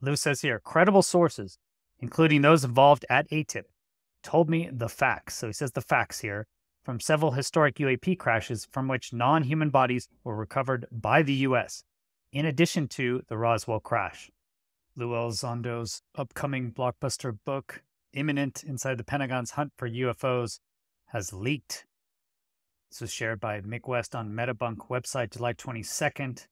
Lue says here, credible sources, including those involved at ATIP, told me the facts. So he says the facts here from several historic UAP crashes from which non-human bodies were recovered by the U.S., in addition to the Roswell crash. Lue Elizondo's upcoming blockbuster book, Imminent, Inside the Pentagon's Hunt for UFOs, has leaked. This was shared by Mick West on Metabunk website July 22nd.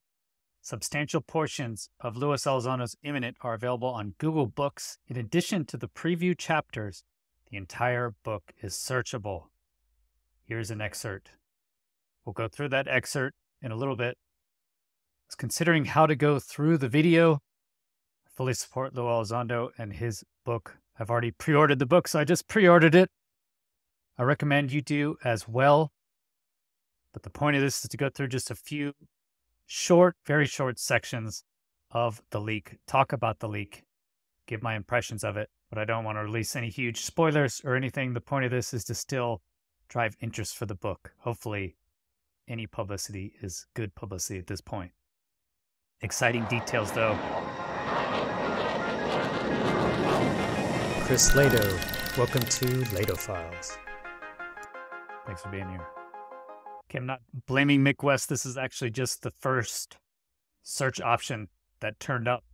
Substantial portions of Lue Elizondo's Imminent are available on Google Books. In addition to the preview chapters, the entire book is searchable. Here's an excerpt. We'll go through that excerpt in a little bit. I was considering how to go through the video. I fully support Lue Elizondo and his book. I've already pre-ordered the book, so I just pre-ordered it. I recommend you do as well. But the point of this is to go through just a few short, very short sections of the leak, talk about the leak, give my impressions of it, but I don't want to release any huge spoilers or anything. The point of this is to still drive interest for the book. Hopefully, any publicity is good publicity at this point. Exciting details, though. Chris Lehto, welcome to LehtoFiles. Thanks for being here. Okay, I'm not blaming Mick West. This is actually just the first search option that turned up.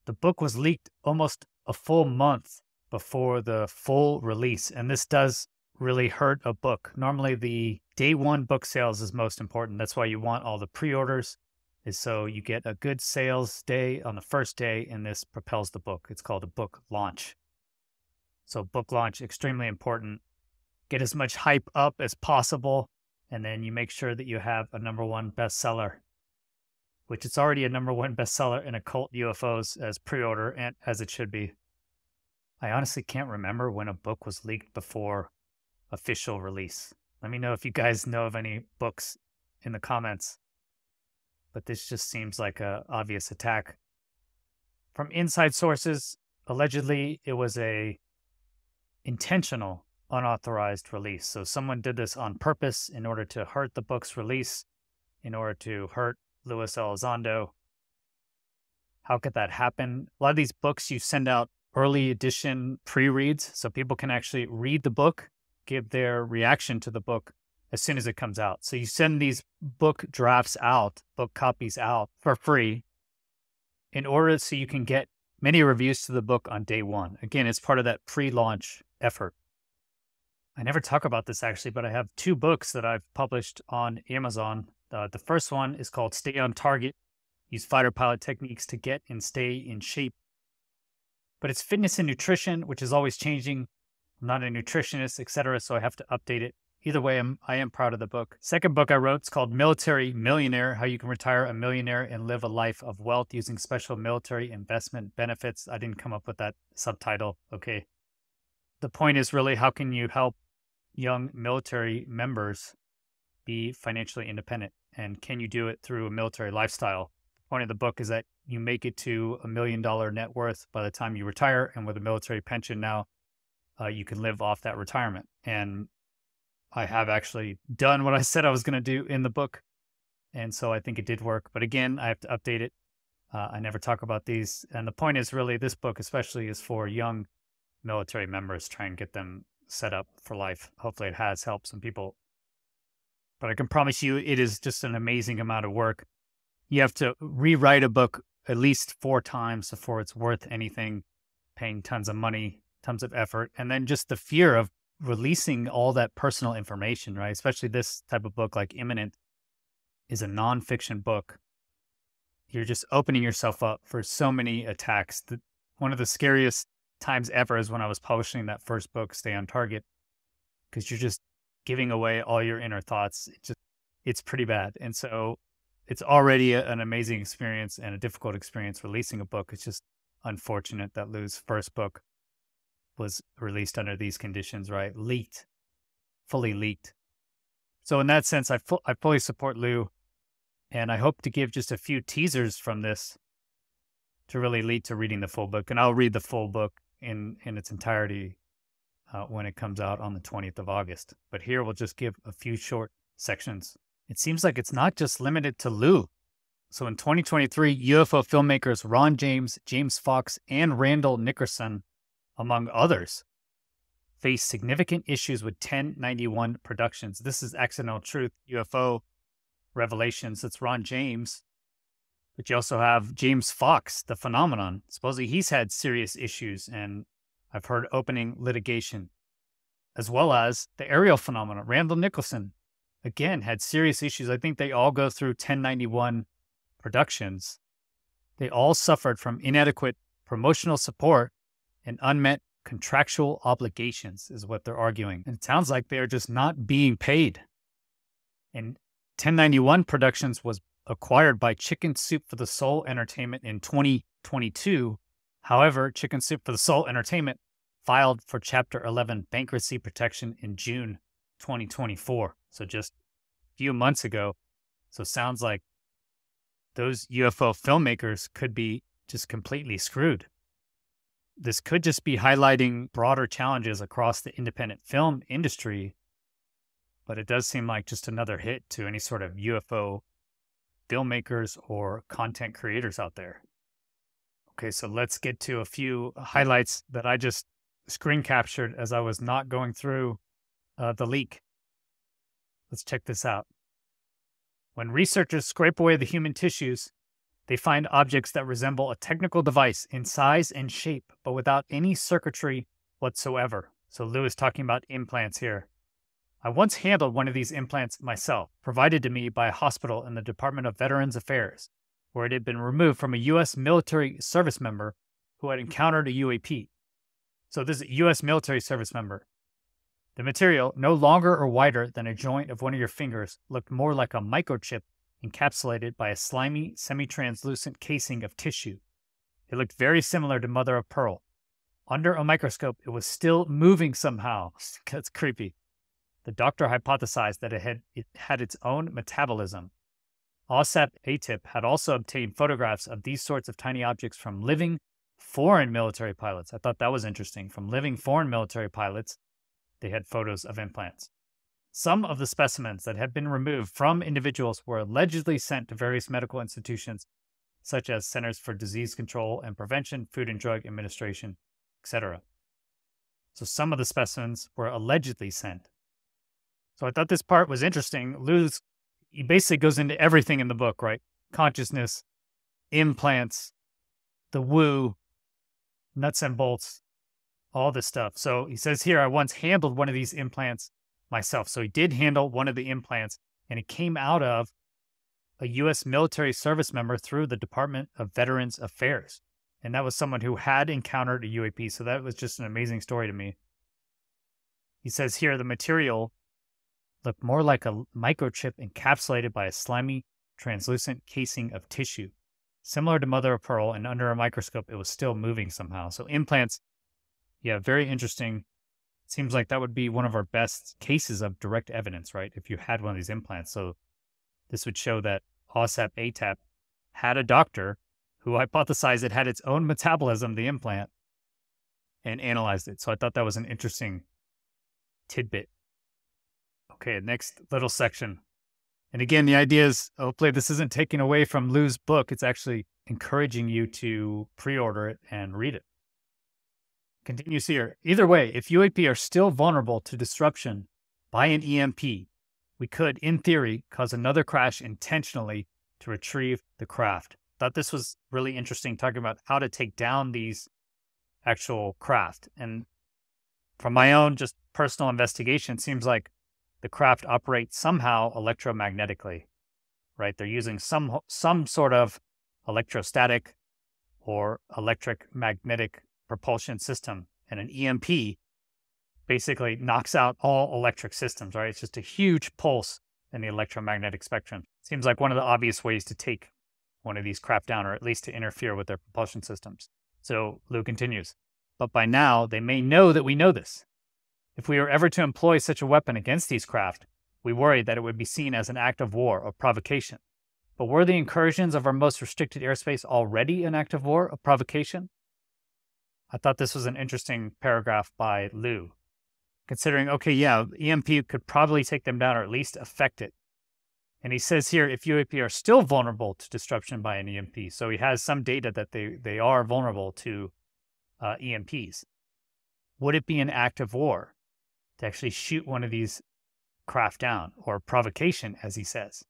The book was leaked almost a full month before the full release, and this does really hurt a book. Normally, the day one book sales is most important. That's why you want all the pre-orders, is so you get a good sales day on the first day, and this propels the book. It's called a book launch. So book launch, extremely important. Get as much hype up as possible, and then you make sure that you have a #1 bestseller, which it's already a #1 bestseller in occult UFOs as pre-order, and as it should be. I honestly can't remember when a book was leaked before official release. Let me know if you guys know of any books in the comments. But this just seems like an obvious attack. From inside sources, allegedly it was a intentional unauthorized release. So someone did this on purpose in order to hurt the book's release, in order to hurt Lue Elizondo. How could that happen? A lot of these books, you send out early edition pre-reads so people can actually read the book, give their reaction to the book as soon as it comes out. So you send these book drafts out, book copies out for free in order so you can get many reviews to the book on day one. Again, it's part of that pre-launch effort. I never talk about this actually, but I have 2 books that I've published on Amazon. The first one is called Stay on Target. Use fighter pilot techniques to get and stay in shape. But it's fitness and nutrition, which is always changing. I'm not a nutritionist, etc., so I have to update it. Either way, I am proud of the book. Second book I wrote is called Military Millionaire, How You Can Retire a Millionaire and Live a Life of Wealth Using Special Military Investment Benefits. I didn't come up with that subtitle, okay. The point is really, how can you help young military members be financially independent? And can you do it through a military lifestyle? The point of the book is that you make it to $1 million net worth by the time you retire. And with a military pension now, you can live off that retirement. And I have actually done what I said I was going to do in the book. And so I think it did work. But again, I have to update it. I never talk about these. And the point is really, this book especially is for young military members, try and get them set up for life. Hopefully it has helped some people. But I can promise you it is just an amazing amount of work. You have to rewrite a book at least 4 times before it's worth anything, paying tons of money, tons of effort, and then just the fear of releasing all that personal information, right? Especially this type of book like Imminent is a nonfiction book. You're just opening yourself up for so many attacks. One of the scariest times ever is when I was publishing that first book, Stay on Target, because you're just giving away all your inner thoughts. It's pretty bad. And so it's already an amazing experience and a difficult experience releasing a book. It's just unfortunate that Lue's first book was released under these conditions, right? Leaked, fully leaked. So in that sense, I fully support Lue, and I hope to give just a few teasers from this to really lead to reading the full book. And I'll read the full book in its entirety when it comes out on the 20th of August. But here we'll just give a few short sections. It seems like it's not just limited to Lue. So in 2023, UFO filmmakers Ron James, James Fox, and Randall Nickerson, among others, faced significant issues with 1091 Productions. This is Accidental Truth, UFO Revelations. That's Ron James. But you also have James Fox, The Phenomenon. Supposedly he's had serious issues, and I've heard opening litigation, as well as the aerial phenomenon. Randall Nicholson, again, had serious issues. I think they all go through 1091 Productions. They all suffered from inadequate promotional support and unmet contractual obligations, is what they're arguing. And it sounds like they are just not being paid. And 1091 Productions was acquired by Chicken Soup for the Soul Entertainment in 2022. However, Chicken Soup for the Soul Entertainment filed for Chapter 11 bankruptcy protection in June 2024. So just a few months ago. So sounds like those UFO filmmakers could be just completely screwed. This could just be highlighting broader challenges across the independent film industry, but it does seem like just another hit to any sort of UFO filmmakers or content creators out there. Okay, so let's get to a few highlights that I just screen captured as I was not going through the leak. Let's check this out. When researchers scrape away the human tissues, they find objects that resemble a technical device in size and shape, but without any circuitry whatsoever. So Lue is talking about implants here. I once handled one of these implants myself, provided to me by a hospital in the Department of Veterans Affairs, where it had been removed from a U.S. military service member who had encountered a UAP. So this is a U.S. military service member. The material, no longer or wider than a joint of one of your fingers, looked more like a microchip encapsulated by a slimy, semi-translucent casing of tissue. It looked very similar to mother of pearl. Under a microscope, it was still moving somehow. That's creepy. The doctor hypothesized that it had its own metabolism. UAPSociety had also obtained photographs of these sorts of tiny objects from living foreign military pilots. I thought that was interesting. From living foreign military pilots, they had photos of implants. Some of the specimens that had been removed from individuals were allegedly sent to various medical institutions, such as Centers for Disease Control and Prevention, Food and Drug Administration, etc. So some of the specimens were allegedly sent. So I thought this part was interesting. He basically goes into everything in the book, right? Consciousness, implants, the woo, nuts and bolts, all this stuff. So he says here, I once handled one of these implants myself. So he did handle one of the implants, and it came out of a U.S. military service member through the Department of Veterans Affairs. And that was someone who had encountered a UAP. So that was just an amazing story to me. He says here, the material looked more like a microchip encapsulated by a slimy, translucent casing of tissue. Similar to mother of pearl, and under a microscope, it was still moving somehow. So implants, yeah, very interesting. Seems like that would be one of our best cases of direct evidence, right? If you had one of these implants. So this would show that UAPSociety had a doctor who hypothesized it had its own metabolism, the implant, and analyzed it. So I thought that was an interesting tidbit. Okay, next little section. And again, the idea is, hopefully this isn't taken away from Lue's book. It's actually encouraging you to pre-order it and read it. Continues here. Either way, if UAP are still vulnerable to disruption by an EMP, we could, in theory, cause another crash intentionally to retrieve the craft. Thought this was really interesting, talking about how to take down these actual craft. And from my own just personal investigation, it seems like the craft operates somehow electromagnetically, right? They're using some sort of electrostatic or electric magnetic propulsion system, and an EMP basically knocks out all electric systems, right? It's just a huge pulse in the electromagnetic spectrum. Seems like one of the obvious ways to take one of these craft down, or at least to interfere with their propulsion systems. So Lue continues, but by now they may know that we know this. If we were ever to employ such a weapon against these craft, we worried that it would be seen as an act of war or provocation. But were the incursions of our most restricted airspace already an act of war or provocation? I thought this was an interesting paragraph by Lue, considering, okay, yeah, EMP could probably take them down or at least affect it And he says here, if UAP are still vulnerable to disruption by an EMP, so he has some data that they are vulnerable to EMPs, would it be an act of war to actually shoot one of these craft down, or provocation, as he says?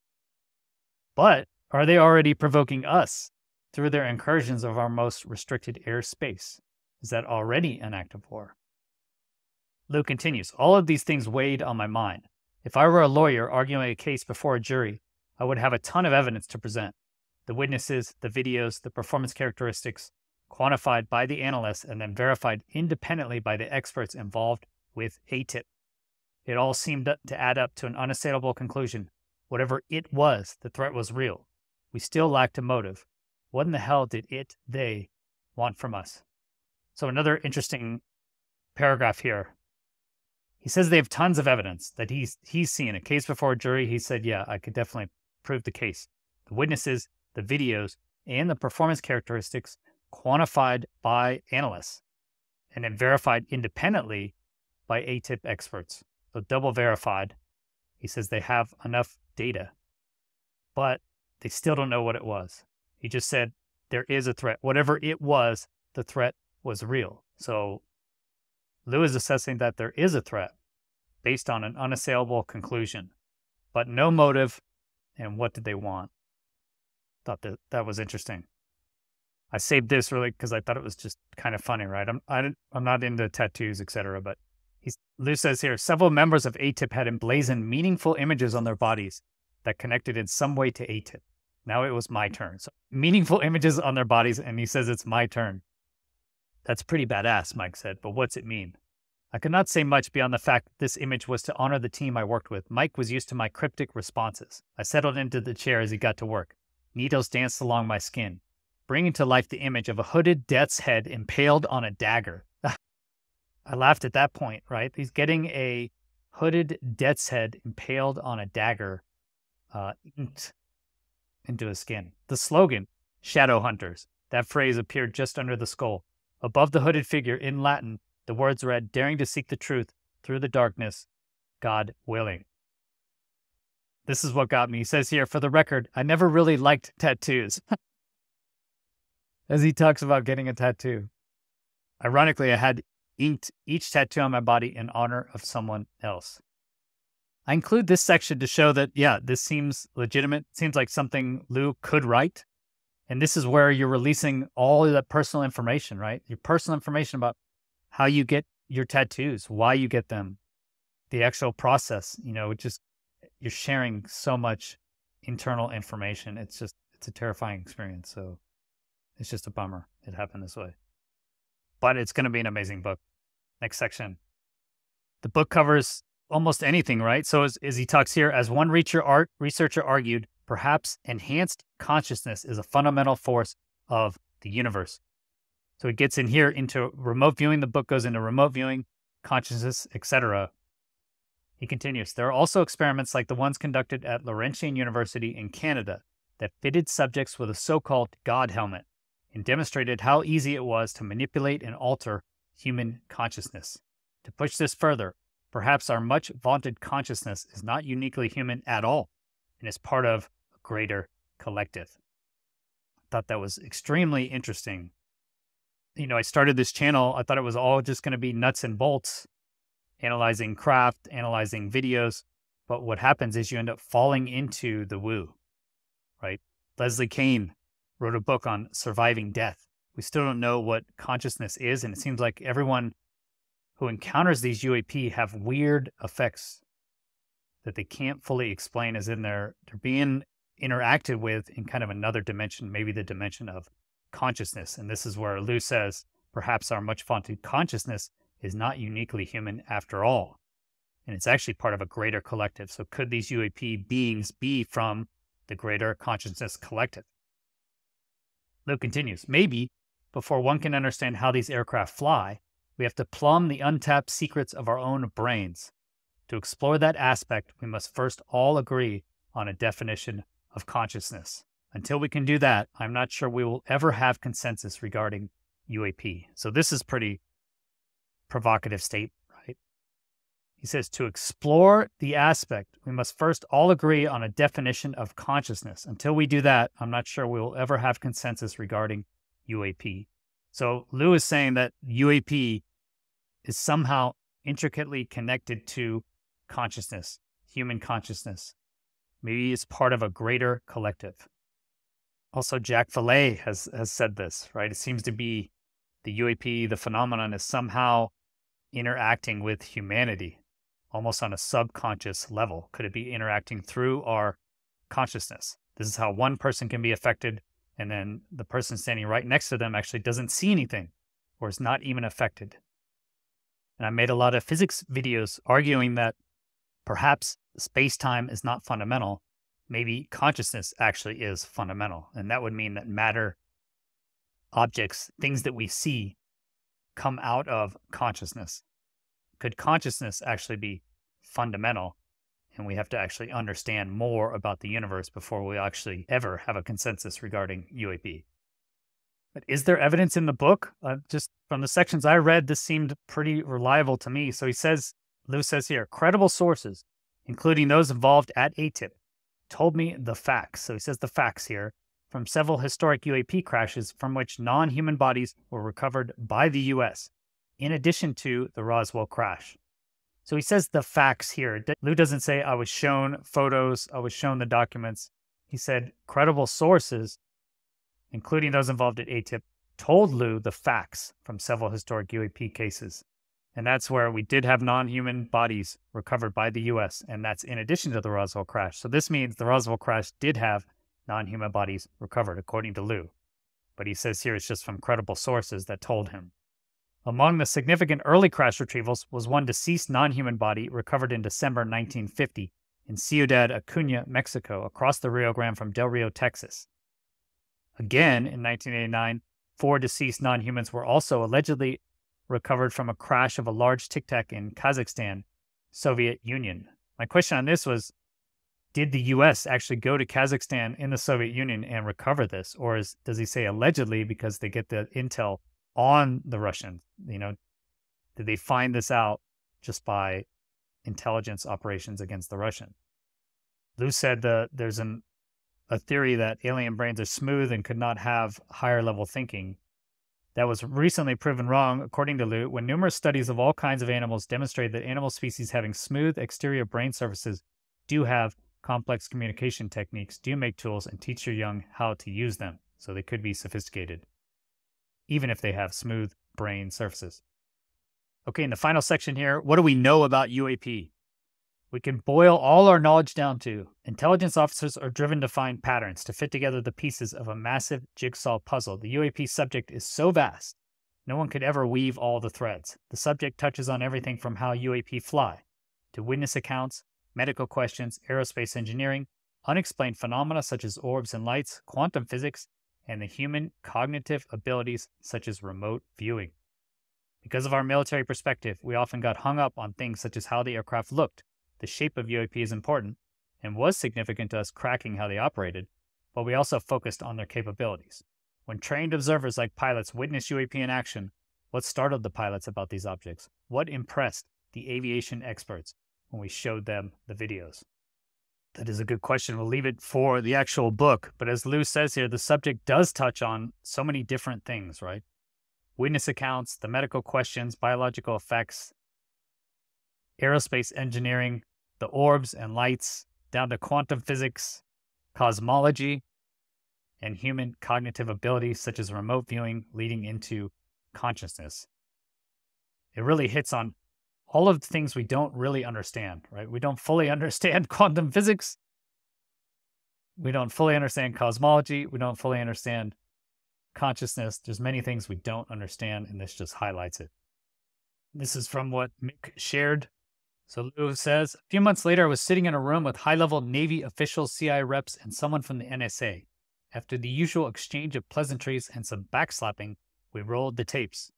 But are they already provoking us through their incursions of our most restricted airspace? Is that already an act of war? Lue continues, all of these things weighed on my mind. If I were a lawyer arguing a case before a jury, I would have a ton of evidence to present. The witnesses, the videos, the performance characteristics, quantified by the analysts and then verified independently by the experts involved with ATIP. It all seemed to add up to an unassailable conclusion. Whatever it was, the threat was real. We still lacked a motive. What in the hell did they want from us? So another interesting paragraph here. He says they have tons of evidence that he's seen a case before a jury. He said, yeah, I could definitely prove the case. The witnesses, the videos, and the performance characteristics quantified by analysts and then verified independently by ATIP experts. So double verified. He says they have enough data, but they still don't know what it was. He just said there is a threat. Whatever it was, the threat was real. So Lue is assessing that there is a threat based on an unassailable conclusion, but no motive. And what did they want? Thought that was interesting. I saved this really because I thought it was just kind of funny, right? I'm not into tattoos, etc. But Lue says here, several members of ATIP had emblazoned meaningful images on their bodies that connected in some way to ATIP. Now it was my turn. So meaningful images on their bodies, and he says it's my turn. That's pretty badass, Mike said, but what's it mean? I could not say much beyond the fact that this image was to honor the team I worked with. Mike was used to my cryptic responses. I settled into the chair as he got to work. Needles danced along my skin, bringing to life the image of a hooded death's head impaled on a dagger. I laughed at that point, right? He's getting a hooded death's head impaled on a dagger inked into his skin. The slogan, Shadow Hunters, that phrase appeared just under the skull. Above the hooded figure in Latin, the words read, daring to seek the truth through the darkness, God willing. This is what got me. He says here, for the record, I never really liked tattoos. As he talks about getting a tattoo. Ironically, I had inked each tattoo on my body in honor of someone else. I include this section to show that, yeah, this seems legitimate. Seems like something Lue could write. And this is where you're releasing all of that personal information, right? Your personal information about how you get your tattoos, why you get them, the actual process, just you're sharing so much internal information. It's a terrifying experience. So it's just a bummer it happened this way. But it's going to be an amazing book. Next section. The book covers almost anything, right? So as he talks here, as one researcher argued, perhaps enhanced consciousness is a fundamental force of the universe. So it gets in here into remote viewing. The book goes into remote viewing, consciousness, etc. He continues, there are also experiments like the ones conducted at Laurentian University in Canada that fitted subjects with a so-called God helmet and demonstrated how easy it was to manipulate and alter human consciousness. To push this further, perhaps our much vaunted consciousness is not uniquely human at all and is part of a greater collective. I thought that was extremely interesting. I started this channel, I thought it was all just going to be nuts and bolts, analyzing craft, analyzing videos. But what happens is you end up falling into the woo, right? Leslie Kean wrote a book on surviving death. We still don't know what consciousness is, and it seems like everyone who encounters these UAP have weird effects that they can't fully explain, as in they're being interacted with in kind of another dimension, maybe the dimension of consciousness. And this is where Lue says, perhaps our much vaunted consciousness is not uniquely human after all. And it's actually part of a greater collective. So could these UAP beings be from the greater consciousness collective? Lue continues, maybe before one can understand how these aircraft fly, we have to plumb the untapped secrets of our own brains. To explore that aspect, we must first all agree on a definition of consciousness. Until we can do that, I'm not sure we will ever have consensus regarding UAP. So this is pretty provocative statement, right? He says, to explore the aspect, we must first all agree on a definition of consciousness. Until we do that, I'm not sure we will ever have consensus regarding UAP. So Lue is saying that UAP is somehow intricately connected to consciousness, human consciousness. Maybe it's part of a greater collective. Also, Jack Valet has said this, right? It seems to be the UAP, the phenomenon, is somehow interacting with humanity, almost on a subconscious level. Could it be interacting through our consciousness? This is how one person can be affected, and then the person standing right next to them actually doesn't see anything or is not even affected. And I made a lot of physics videos arguing that perhaps space-time is not fundamental. Maybe consciousness actually is fundamental. And that would mean that matter, objects, things that we see, come out of consciousness. Could consciousness actually be fundamental? And we have to actually understand more about the universe before we actually ever have a consensus regarding UAP. But is there evidence in the book? Just from the sections I read, this seemed pretty reliable to me. So Lue says here, credible sources, including those involved at ATIP, told me the facts. So he says the facts here from several historic UAP crashes from which non-human bodies were recovered by the U.S., in addition to the Roswell crash. So he says the facts here. Lue doesn't say I was shown photos, I was shown the documents. He said credible sources, including those involved at ATIP, told Lue the facts from several historic UAP cases. And that's where we did have non-human bodies recovered by the U.S., and that's in addition to the Roswell crash. So this means the Roswell crash did have non-human bodies recovered, according to Lue. But he says here it's just from credible sources that told him. Among the significant early crash retrievals was one deceased non-human body recovered in December 1950 in Ciudad Acuña, Mexico, across the Rio Grande from Del Rio, Texas. Again, in 1989, 4 deceased non-humans were also allegedly recovered from a crash of a large tic-tac in Kazakhstan, Soviet Union. My question on this was, did the U.S. actually go to Kazakhstan in the Soviet Union and recover this? Or does he say allegedly because they get the intel on the Russians? Did they find this out just by intelligence operations against the Russian? Lue said there's a theory that alien brains are smooth and could not have higher level thinking. That was recently proven wrong, according to Lue, when numerous studies of all kinds of animals demonstrate that animal species having smooth exterior brain surfaces do have complex communication techniques, do make tools, and teach your young how to use them. So they could be sophisticated, even if they have smooth brain surfaces. Okay, in the final section here, what do we know about UAP? We can boil all our knowledge down to intelligence officers are driven to find patterns, to fit together the pieces of a massive jigsaw puzzle. The UAP subject is so vast, no one could ever weave all the threads. The subject touches on everything from how UAP fly, to witness accounts, medical questions, aerospace engineering, unexplained phenomena such as orbs and lights, quantum physics, and the human cognitive abilities such as remote viewing. Because of our military perspective, we often got hung up on things such as how the aircraft looked. The shape of UAP is important and was significant to us cracking how they operated, but we also focused on their capabilities. When trained observers like pilots witnessed UAP in action, what startled the pilots about these objects? What impressed the aviation experts when we showed them the videos? That is a good question. We'll leave it for the actual book. But as Lue says here, the subject does touch on so many different things, right? Witness accounts, the medical questions, biological effects, aerospace engineering, the orbs and lights, down to quantum physics, cosmology, and human cognitive abilities such as remote viewing leading into consciousness. It really hits on all of the things we don't really understand, right? We don't fully understand quantum physics. We don't fully understand cosmology. We don't fully understand consciousness. There's many things we don't understand, and this just highlights it. This is from what Mick shared. So Lue says, a few months later, I was sitting in a room with high-level Navy officials, CIA reps, and someone from the NSA. After the usual exchange of pleasantries and some backslapping, we rolled the tapes.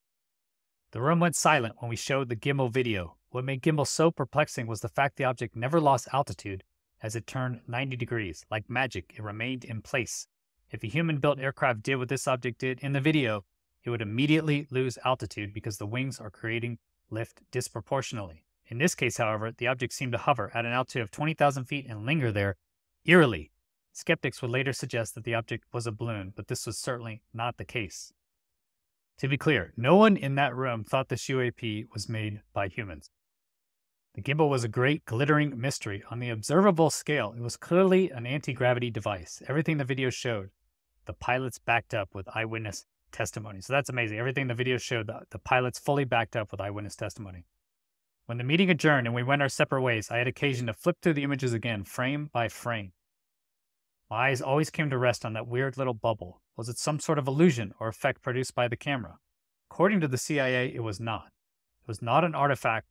The room went silent when we showed the gimbal video. What made gimbal so perplexing was the fact the object never lost altitude as it turned 90 degrees. Like magic, it remained in place. If a human-built aircraft did what this object did in the video, it would immediately lose altitude because the wings are creating lift disproportionately. In this case, however, the object seemed to hover at an altitude of 20,000 feet and linger there eerily. Skeptics would later suggest that the object was a balloon, but this was certainly not the case. To be clear, no one in that room thought this UAP was made by humans. The gimbal was a great glittering mystery. On the observable scale, it was clearly an anti-gravity device. Everything the video showed, the pilots backed up with eyewitness testimony. So that's amazing. Everything the video showed, the pilots fully backed up with eyewitness testimony. When the meeting adjourned and we went our separate ways, I had occasion to flip through the images again, frame by frame. My eyes always came to rest on that weird little bubble. Was it some sort of illusion or effect produced by the camera? According to the CIA, it was not. It was not an artifact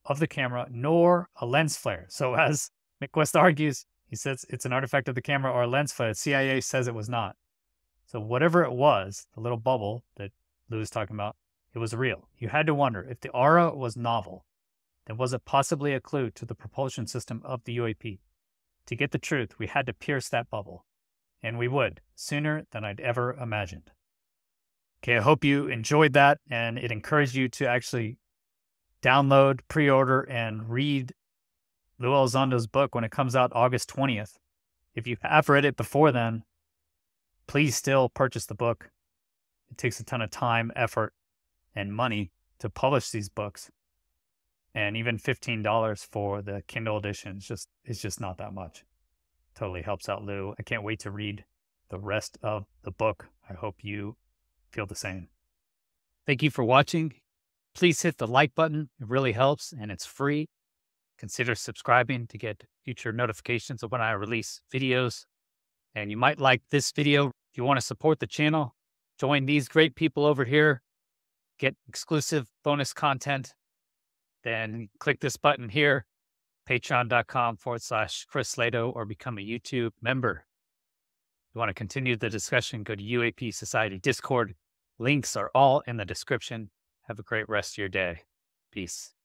of the camera, nor a lens flare. So as McWest argues, he says it's an artifact of the camera or a lens flare. The CIA says it was not. So whatever it was, the little bubble that Lou was talking about, it was real. You had to wonder, if the aura was novel, then was it possibly a clue to the propulsion system of the UAP? To get the truth, we had to pierce that bubble. And we would, sooner than I'd ever imagined. Okay, I hope you enjoyed that, and it encouraged you to actually download, pre-order, and read Lue Elizondo's book when it comes out August 20th. If you have read it before then, please still purchase the book. It takes a ton of time, effort, and money to publish these books. And even $15 for the Kindle edition is just not that much. Totally helps out Lou. I can't wait to read the rest of the book. I hope you feel the same. Thank you for watching. Please hit the like button. It really helps, and it's free. Consider subscribing to get future notifications of when I release videos. And you might like this video. If you want to support the channel, join these great people over here, get exclusive bonus content, then click this button here, patreon.com/chrislehto, or become a YouTube member. If you want to continue the discussion, go to UAP Society Discord. Links are all in the description. Have a great rest of your day. Peace.